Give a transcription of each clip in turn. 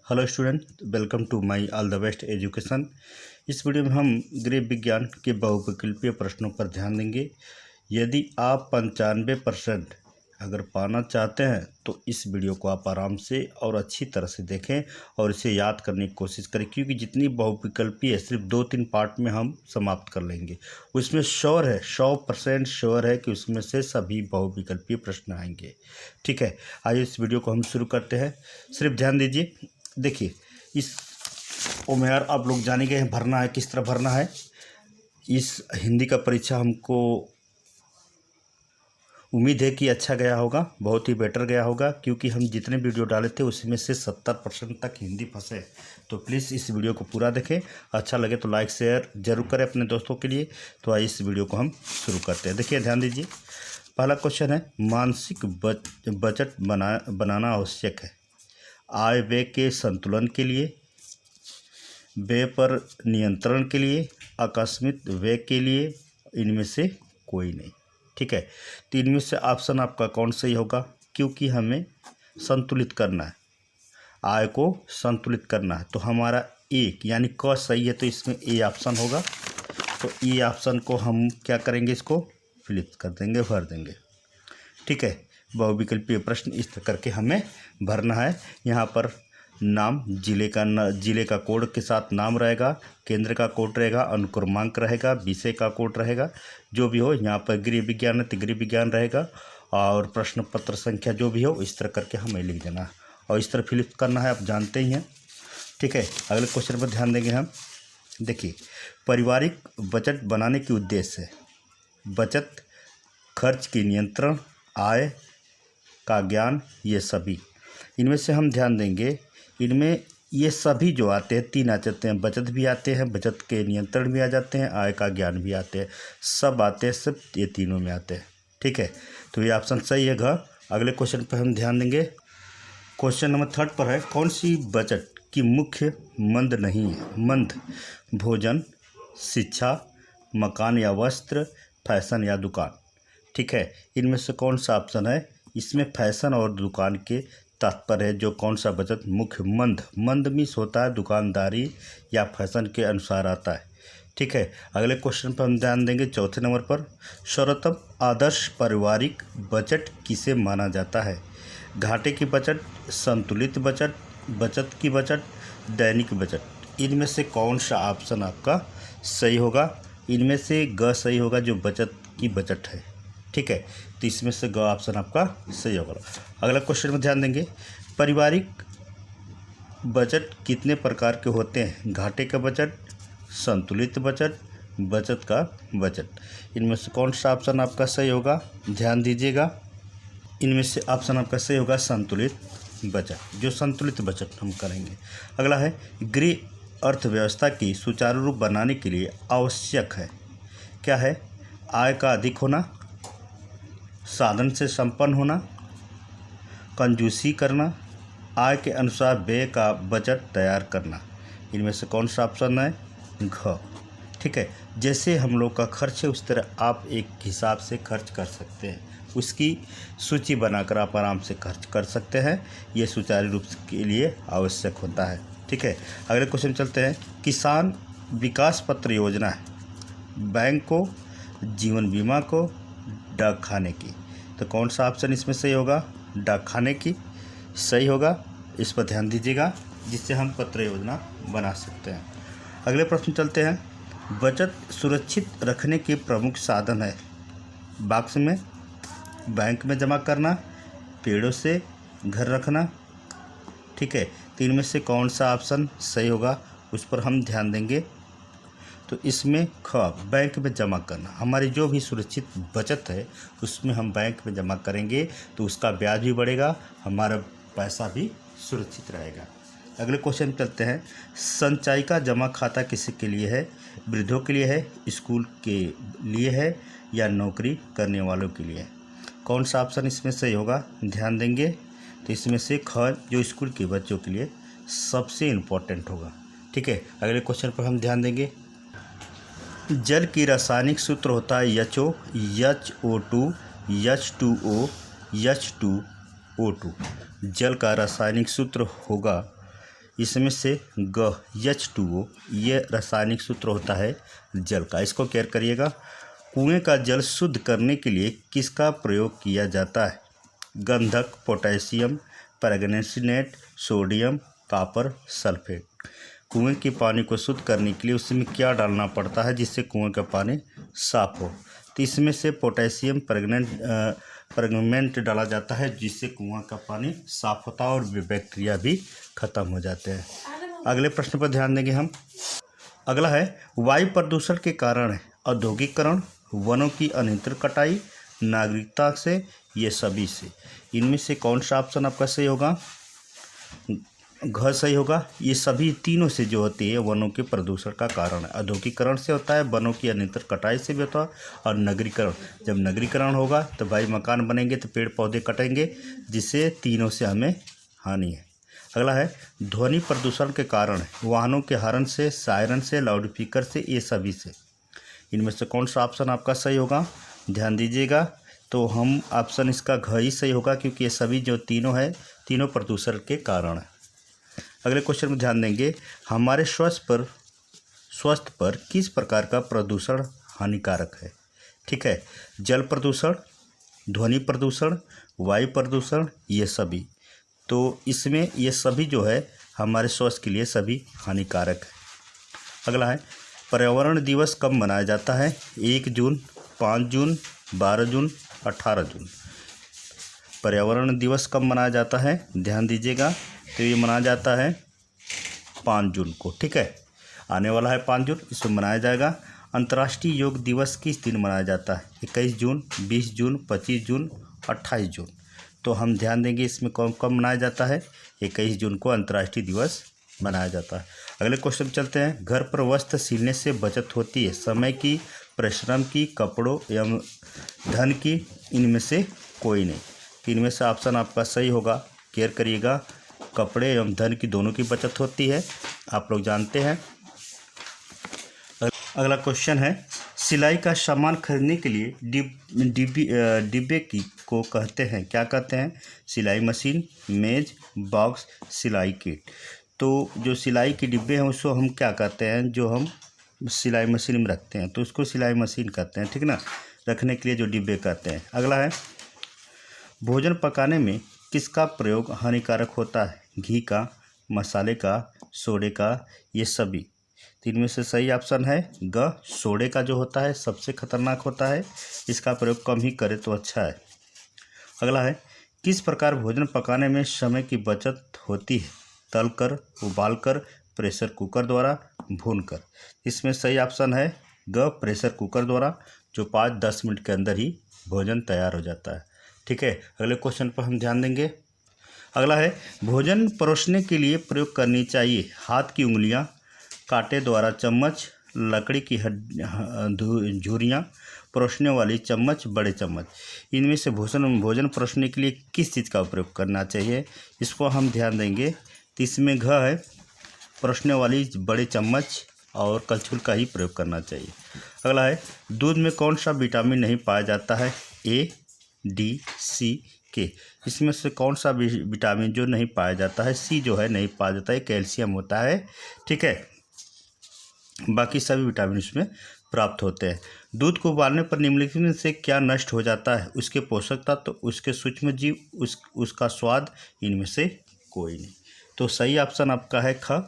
Hello student, welcome to my all the best education. इस video में हम गृह विज्ञान के बहुविकल्पीय प्रश्नों पर ध्यान देंगे। यदि आप 95% अगर पाना चाहते हैं तो इस वीडियो को आप आराम से और अच्छी तरह से देखें और इसे याद करने की कोशिश करें, क्योंकि जितनी बहुविकल्पीय है सिर्फ 2-3 पार्ट में हम समाप्त कर लेंगे। उसमें श्योर है, 100% श्योर है कि उसमें से सभी बहुविकल्पीय प्रश्न आएंगे। ठीक है, आइए इस वीडियो को हम शुरू करते हैं। सिर्फ ध्यान दीजिए। देखिए, इस ओमेआर आप लोग जाने गए हैं, भरना है, किस तरह भरना है। इस हिंदी का परीक्षा हमको उम्मीद है कि अच्छा गया होगा, बहुत ही बेटर गया होगा, क्योंकि हम जितने वीडियो डाले थे उसमें से 70% तक हिंदी फंसे। तो प्लीज़ इस वीडियो को पूरा देखें, अच्छा लगे तो लाइक शेयर जरूर करें अपने दोस्तों के लिए। तो आइए इस वीडियो को हम शुरू करते हैं। देखिए, ध्यान दीजिए। पहला क्वेश्चन है, मानसिक बजट बनाना आवश्यक है। आय व्यय के संतुलन के लिए, व्यय पर नियंत्रण के लिए, आकस्मिक व्यय के लिए, इनमें से कोई नहीं। ठीक है, तो इनमें से ऑप्शन आपका कौन सही होगा, क्योंकि हमें संतुलित करना है, आय को संतुलित करना है। तो हमारा ए यानी क सही है, तो इसमें ए ऑप्शन होगा। तो ए ऑप्शन को हम क्या करेंगे, इसको फिलिप कर देंगे, भर देंगे। ठीक है, बहुविकल्पीय प्रश्न इस तरह करके हमें भरना है। यहाँ पर नाम, जिले का कोड के साथ नाम रहेगा, केंद्र का कोड रहेगा, अनुक्रमांक रहेगा, विषय का कोड रहेगा, जो भी हो। यहाँ पर गृह विज्ञान है तो गृह विज्ञान रहेगा, और प्रश्न पत्र संख्या जो भी हो इस तरह करके हमें लिख देना है और इस तरह फिलिप करना है, आप जानते ही हैं। ठीक है, अगले क्वेश्चन पर ध्यान देंगे हम। देखिए, पारिवारिक बजट बनाने के उद्देश्य है बचत, खर्च की नियंत्रण, आय का ज्ञान, ये सभी। इनमें से हम ध्यान देंगे, इनमें ये सभी जो आते हैं, 3 आ जाते हैं। बचत भी आते हैं, बचत के नियंत्रण भी आ जाते हैं, आय का ज्ञान भी आते हैं, सब आते हैं, सब ये तीनों में आते हैं। ठीक है, तो ये ऑप्शन सही है घ। अगले क्वेश्चन पर हम ध्यान देंगे। क्वेश्चन नंबर 3 पर है, कौन सी बजट की मुख्य मंद नहीं है। मंद, भोजन, शिक्षा, मकान या वस्त्र, फैशन या दुकान। ठीक है, इनमें से कौन सा ऑप्शन है। इसमें फैशन और दुकान के तात्पर्य है, जो कौन सा बजट मुख्य मंद मीन्स होता है दुकानदारी या फैशन के अनुसार आता है। ठीक है, अगले क्वेश्चन पर हम ध्यान देंगे। 4थे नंबर पर, सर्वोत्तम आदर्श पारिवारिक बजट किसे माना जाता है। घाटे की बजट, संतुलित बजट, बचत की बजट, दैनिक बजट। इनमें से कौन सा ऑप्शन आपका सही होगा। इनमें से ग सही होगा, जो बचत की बजट है। ठीक है, तो इसमें से ग ऑप्शन आपका सही होगा। अगला क्वेश्चन में ध्यान देंगे, पारिवारिक बजट कितने प्रकार के होते हैं। घाटे का बजट, संतुलित बजट, बचत का बजट। इनमें से कौन सा ऑप्शन आपका सही होगा, ध्यान दीजिएगा। इनमें से ऑप्शन आपका सही होगा संतुलित बजट, जो संतुलित बजट हम करेंगे। अगला है, गृह अर्थव्यवस्था की सुचारू रूप बनाने के लिए आवश्यक है। क्या है, आय का अधिक होना, साधन से संपन्न होना, कंजूसी करना, आय के अनुसार व्यय का बजट तैयार करना। इनमें से कौन सा ऑप्शन है, घ। ठीक है, जैसे हम लोग का खर्च है उस तरह आप एक हिसाब से खर्च कर सकते हैं, उसकी सूची बनाकर आप आराम से खर्च कर सकते हैं। ये सुचारू रूप के लिए आवश्यक होता है। ठीक है, अगले क्वेश्चन चलते हैं। किसान विकास पत्र योजना है, बैंक को, जीवन बीमा को, डाक खाने की। तो कौन सा ऑप्शन इसमें सही होगा, डाक खाने की सही होगा। इस पर ध्यान दीजिएगा, जिससे हम पत्र योजना बना सकते हैं। अगले प्रश्न चलते हैं। बचत सुरक्षित रखने के प्रमुख साधन है, बॉक्स में, बैंक में जमा करना, पेड़ों से घर रखना। ठीक है, तो इनमें से कौन सा ऑप्शन सही होगा, उस पर हम ध्यान देंगे। तो इसमें ख, बैंक में जमा करना। हमारी जो भी सुरक्षित बचत है उसमें हम बैंक में जमा करेंगे तो उसका ब्याज भी बढ़ेगा, हमारा पैसा भी सुरक्षित रहेगा। अगले क्वेश्चन चलते हैं। संचयिका जमा खाता किसी के लिए है, वृद्धों के लिए है, स्कूल के लिए है, या नौकरी करने वालों के लिए। कौन सा ऑप्शन इसमें सही होगा, ध्यान देंगे। तो इसमें से ख, जो स्कूल के बच्चों के लिए सबसे इम्पोर्टेंट होगा। ठीक है, अगले क्वेश्चन पर हम ध्यान देंगे। जल की रासायनिक सूत्र होता है HO, HO2, H2O, H2O2। जल का रासायनिक सूत्र होगा इसमें से H2O ये रासायनिक सूत्र होता है जल का। इसको केयर करिएगा। कुएं का जल शुद्ध करने के लिए किसका प्रयोग किया जाता है? गंधक, पोटेशियम परगनेसिनेट, सोडियम, कॉपर सल्फेट। कुएं के पानी को शुद्ध करने के लिए उसमें क्या डालना पड़ता है जिससे कुएं का पानी साफ हो? तो इसमें से पोटेशियम परगनेट डाला जाता है जिससे कुआं का पानी साफ होता है और बैक्टीरिया भी खत्म हो जाते हैं। अगले प्रश्न पर ध्यान देंगे हम। अगला है वायु प्रदूषण के कारण है औद्योगिकरण, वनों की अनियंत्रित कटाई, नागरिकता से, ये सभी से। इनमें से कौन सा ऑप्शन आपका सही होगा? घ सही होगा। ये सभी तीनों से जो होती है वनों के प्रदूषण का कारण है। औद्योगिकरण से होता है, वनों की अनियंत्रित कटाई से भी होता है, और नगरीकरण। जब नगरीकरण होगा तो भाई मकान बनेंगे तो पेड़ पौधे कटेंगे, जिससे तीनों से हमें हानि है। अगला है ध्वनि प्रदूषण के कारण है वाहनों के हॉर्न से, सायरन से, लाउडस्पीकर से, ये सभी से। इनमें से कौन सा ऑप्शन आपका सही होगा? ध्यान दीजिएगा। तो हम ऑप्शन इसका घ ही सही होगा, क्योंकि ये सभी जो तीनों है तीनों प्रदूषण के कारण है। अगले क्वेश्चन में ध्यान देंगे। हमारे स्वास्थ्य पर किस प्रकार का प्रदूषण हानिकारक है? ठीक है, जल प्रदूषण, ध्वनि प्रदूषण, वायु प्रदूषण, ये सभी। तो इसमें ये सभी जो है हमारे स्वास्थ्य के लिए सभी हानिकारक है। अगला है पर्यावरण दिवस कब मनाया जाता है? 1 जून, 5 जून, 12 जून, 18 जून। पर्यावरण दिवस कब मनाया जाता है? ध्यान दीजिएगा। तो ये मनाया जाता है 5 जून को। ठीक है, आने वाला है 5 जून, इसको मनाया जाएगा। अंतर्राष्ट्रीय योग दिवस किस दिन मनाया जाता है? 21 जून, 20 जून, 25 जून, 28 जून। तो हम ध्यान देंगे इसमें कब मनाया जाता है? 21 जून को अंतर्राष्ट्रीय दिवस मनाया जाता है। अगले क्वेश्चन चलते हैं। घर पर वस्त्र सिलने से बचत होती है समय की, परिश्रम की, कपड़ों एवं धन की, इनमें से कोई नहीं। तो इनमें से ऑप्शन आपका सही होगा, केयर करिएगा। कपड़े एवं धन की दोनों की बचत होती है, आप लोग जानते हैं। अगला क्वेश्चन है सिलाई का सामान खरीदने के लिए डिब्बे की को कहते हैं, क्या कहते हैं? सिलाई मशीन, मेज, बॉक्स, सिलाई किट। तो जो सिलाई के डिब्बे हैं उसको हम क्या कहते हैं? जो हम सिलाई मशीन में रखते हैं तो उसको सिलाई मशीन कहते हैं, ठीक ना, रखने के लिए जो डिब्बे कहते हैं। अगला है भोजन पकाने में किसका प्रयोग हानिकारक होता है? घी का, मसाले का, सोडे का, ये सभी। तो इनमें से सही ऑप्शन है ग, सोडे का जो होता है सबसे खतरनाक होता है, इसका प्रयोग कम ही करें तो अच्छा है। अगला है किस प्रकार भोजन पकाने में समय की बचत होती है? तलकर, उबालकर, प्रेशर कुकर द्वारा, भूनकर। इसमें सही ऑप्शन है ग, प्रेशर कुकर द्वारा, जो 5-10 मिनट के अंदर ही भोजन तैयार हो जाता है। ठीक है, अगले क्वेश्चन पर हम ध्यान देंगे। अगला है भोजन परोसने के लिए प्रयोग करनी चाहिए हाथ की उंगलियां, कांटे द्वारा चम्मच, लकड़ी की झुर्रियाँ, परोसने वाली चम्मच, बड़े चम्मच। इनमें से भोजन परोसने के लिए किस चीज़ का उपयोग करना चाहिए? इसको हम ध्यान देंगे। तो इसमें घ है, परोसने वाली बड़े चम्मच और कलछुल का ही प्रयोग करना चाहिए। अगला है दूध में कौन सा विटामिन नहीं पाया जाता है? ए, डी, सी, के। इसमें से कौन सा विटामिन जो नहीं पाया जाता है? सी जो है नहीं पाया जाता है, कैल्शियम होता है। ठीक है, बाकी सभी विटामिन इसमें प्राप्त होते हैं। दूध को उबालने पर निम्नलिखित में से क्या नष्ट हो जाता है? उसके पोषक तत्व, उसके सूक्ष्म जीव, उसका स्वाद, इनमें से कोई नहीं। तो सही ऑप्शन आपका है ख,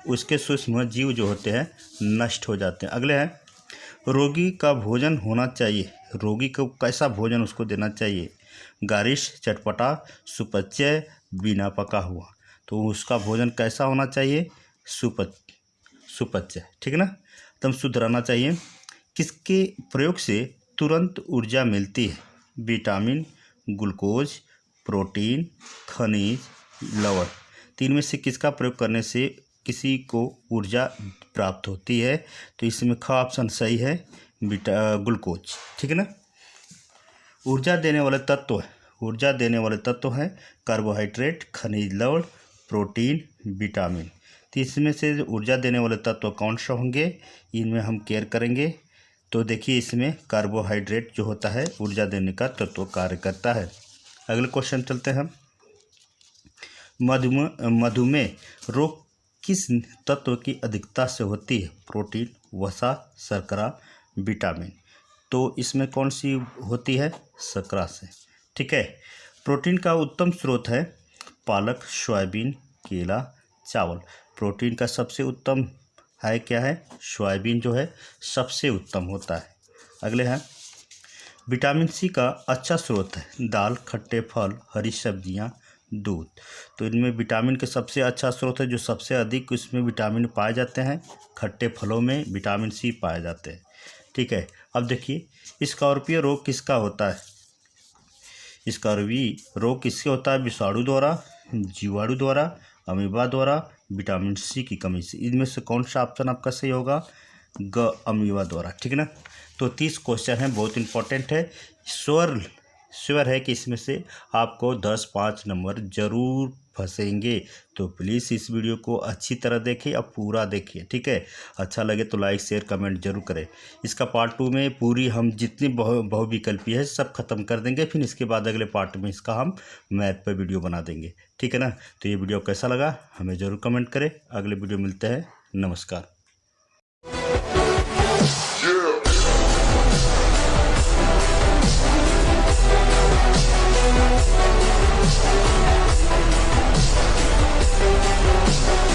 उसके सूक्ष्म जीव जो होते हैं नष्ट हो जाते हैं। अगले हैं रोगी का भोजन होना चाहिए, रोगी को कैसा भोजन उसको देना चाहिए? गारिश, चटपटा, सुपच्य, बिना पका हुआ। तो उसका भोजन कैसा होना चाहिए? सुपच्य, ठीक है ना, एकदम शुद्ध रहना चाहिए। किसके प्रयोग से तुरंत ऊर्जा मिलती है? विटामिन, ग्लूकोज, प्रोटीन, खनिज, लवण। तीन में से किसका प्रयोग करने से किसी को ऊर्जा प्राप्त होती है? तो इसमें ख ऑप्शन सही है, ग्लूकोज, ठीक है ना। ऊर्जा देने वाले तत्व हैं कार्बोहाइड्रेट, खनिज लवण, प्रोटीन, विटामिन। तो इसमें से ऊर्जा देने वाले तत्व कौन सा होंगे? इनमें हम केयर करेंगे। तो देखिए इसमें कार्बोहाइड्रेट जो होता है ऊर्जा देने का तत्व कार्य करता है। अगले क्वेश्चन चलते हैं हम। मधुमेह रोग किस तत्व की अधिकता से होती है? प्रोटीन, वसा, शर्करा, विटामिन। तो इसमें कौन सी होती है? शर्करा से। ठीक है। प्रोटीन का उत्तम स्रोत है पालक, सोयाबीन, केला, चावल। प्रोटीन का सबसे उत्तम है क्या है? सोयाबीन जो है सबसे उत्तम होता है। अगले हैं विटामिन सी का अच्छा स्रोत है दाल, खट्टे फल, हरी सब्जियां, दूध। तो इनमें विटामिन के सबसे अच्छा स्रोत है, जो सबसे अधिक इसमें विटामिन पाए जाते हैं, खट्टे फलों में विटामिन सी पाए जाते हैं। ठीक है। अब देखिए स्कॉर्पियो रोग किसका होता है? स्कॉर्पियो रोग किससे होता है? विषाणु द्वारा, जीवाणु द्वारा, अमीबा द्वारा, विटामिन सी की कमी से। इनमें से कौन सा ऑप्शन आपका सही होगा? अमीबा द्वारा। ठीक है ना। तो 30 क्वेश्चन है, बहुत इंपॉर्टेंट है। श्योर है कि इसमें से आपको 10-5 नंबर जरूर फंसेंगे। तो प्लीज़ इस वीडियो को अच्छी तरह देखिए और पूरा देखिए। ठीक है। अच्छा लगे तो लाइक शेयर कमेंट जरूर करें। इसका पार्ट 2 में पूरी हम जितनी बहुविकल्पी है सब खत्म कर देंगे। फिर इसके बाद अगले पार्ट में इसका हम मैथ पर वीडियो बना देंगे। ठीक है ना। तो ये वीडियो कैसा लगा हमें ज़रूर कमेंट करें। अगले वीडियो मिलते हैं। नमस्कार।